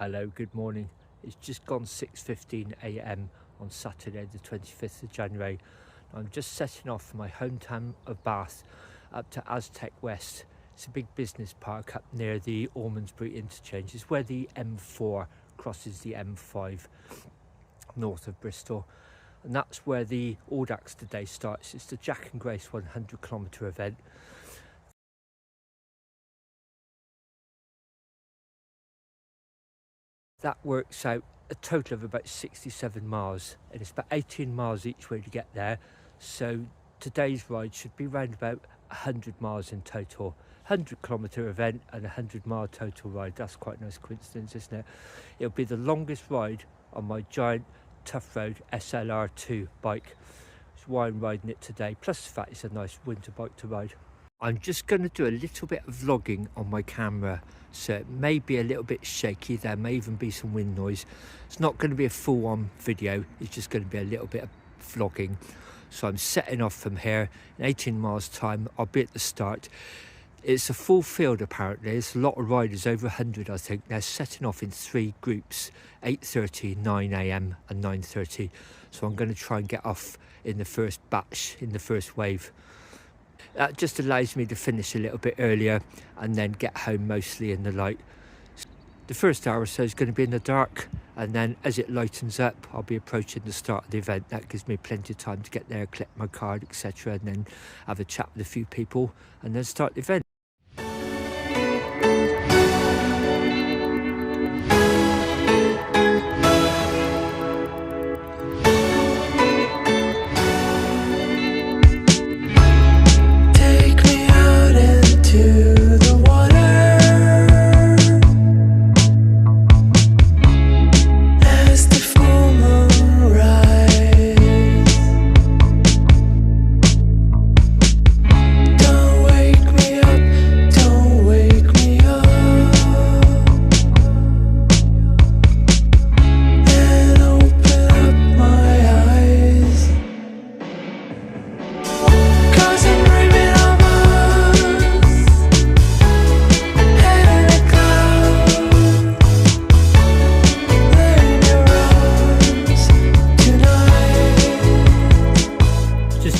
Hello, good morning. It's just gone 6:15 a.m. on Saturday the 25th of January. I'm just setting off from my hometown of Bath up to Aztec West. It's a big business park up near the Ormondsbury interchange. It's where the M4 crosses the M5 north of Bristol, and that's where the Audax today starts. It's the Jack and Grace 100-kilometre event. That works out a total of about 67 miles, and it's about 18 miles each way to get there. So today's ride should be around about 100 miles in total. 100-kilometre event and 100-mile total ride. That's quite a nice coincidence, isn't it? It'll be the longest ride on my giant Toughroad SLR 2 bike. That's why I'm riding it today, plus the fact it's a nice winter bike to ride. I'm just going to do a little bit of vlogging on my camera, so it may be a little bit shaky. There may even be some wind noise. It's not going to be a full-on video, it's just going to be a little bit of vlogging. So I'm setting off from here in 18 miles time. I'll be at the start. It's a full field apparently. There's a lot of riders, over 100 I think. They're setting off in 3 groups, 8:30, 9 a.m. and 9:30. So I'm going to try and get off in the first batch, in the first wave. That just allows me to finish a little bit earlier and then get home mostly in the light. The first hour or so is going to be in the dark, and then as it lightens up I'll be approaching the start of the event. That gives me plenty of time to get there, collect my card, etc., and then have a chat with a few people and then start the event.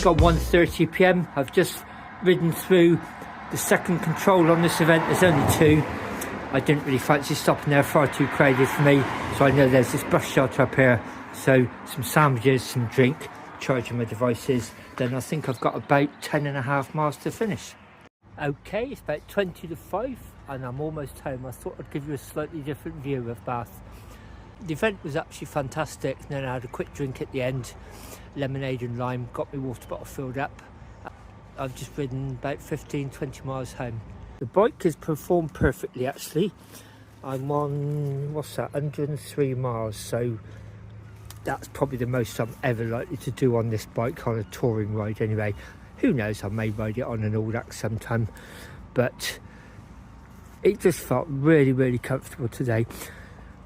Got 1:30 p.m. I've just ridden through the second control on this event. There's only 2. I didn't really fancy stopping there, far too crowded for me. So I know there's this bus shelter up here, so some sandwiches, some drink, charging my devices. Then I think I've got about 10.5 miles to finish. Okay, it's about 20 to 5 and I'm almost home. I thought I'd give you a slightly different view of Bath. The event was actually fantastic, and then I had a quick drink at the end, lemonade and lime, got my water bottle filled up. I've just ridden about 15-20 miles home. The bike has performed perfectly actually. I'm on, 103 miles, so that's probably the most I'm ever likely to do on this bike, on a touring ride anyway. Who knows, I may ride it on an Audax sometime, but it just felt really comfortable today.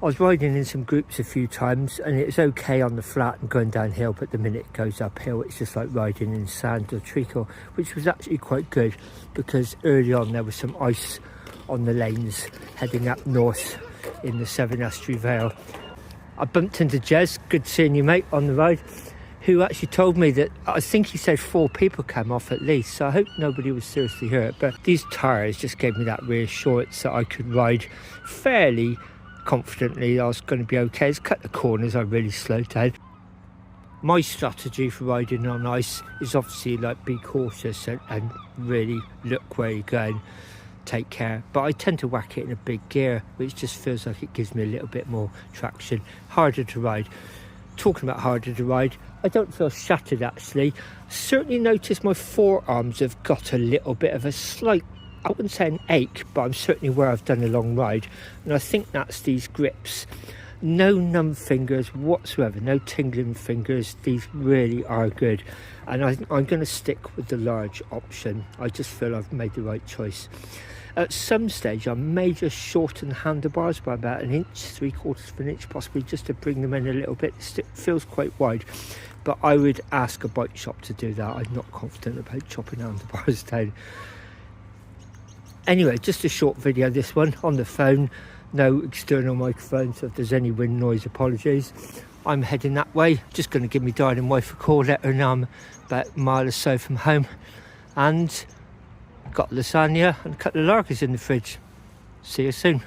I was riding in some groups a few times and it's okay on the flat and going downhill, but the minute it goes uphill it's just like riding in sand or treacle, which was actually quite good because early on there was some ice on the lanes heading up north in the Severn Estuary Vale. I bumped into Jez, good seeing you mate, on the ride, who actually told me that, I think he said 4 people came off at least, so I hope nobody was seriously hurt, but these tyres just gave me that reassurance that I could ride fairly confidently. I was going to be okay. It's cut the corners, I really slowed down. My strategy for riding on ice is obviously like be cautious and really look where you're going, take care, but I tend to whack it in a big gear, which just feels like it gives me a little bit more traction. Harder to ride. Talking about harder to ride, I don't feel shattered actually. Certainly noticed my forearms have got a little bit of a slight, I wouldn't say an ache, but I'm certainly where I've done a long ride, and I think that's these grips. No numb fingers whatsoever, no tingling fingers. These really are good, and I'm going to stick with the large option. I just feel I've made the right choice. At some stage I may just shorten the handlebars by about 1 inch, 3/4 of an inch possibly, just to bring them in a little bit. It feels quite wide, but I would ask a bike shop to do that. I'm not confident about chopping handlebars down. Anyway, just a short video, this one, on the phone. no external microphone, so if there's any wind noise, apologies. I'm heading that way, just going to give my darling wife a call, let her know I'm about a mile or so from home, and got lasagna and a couple of lagers in the fridge. See you soon.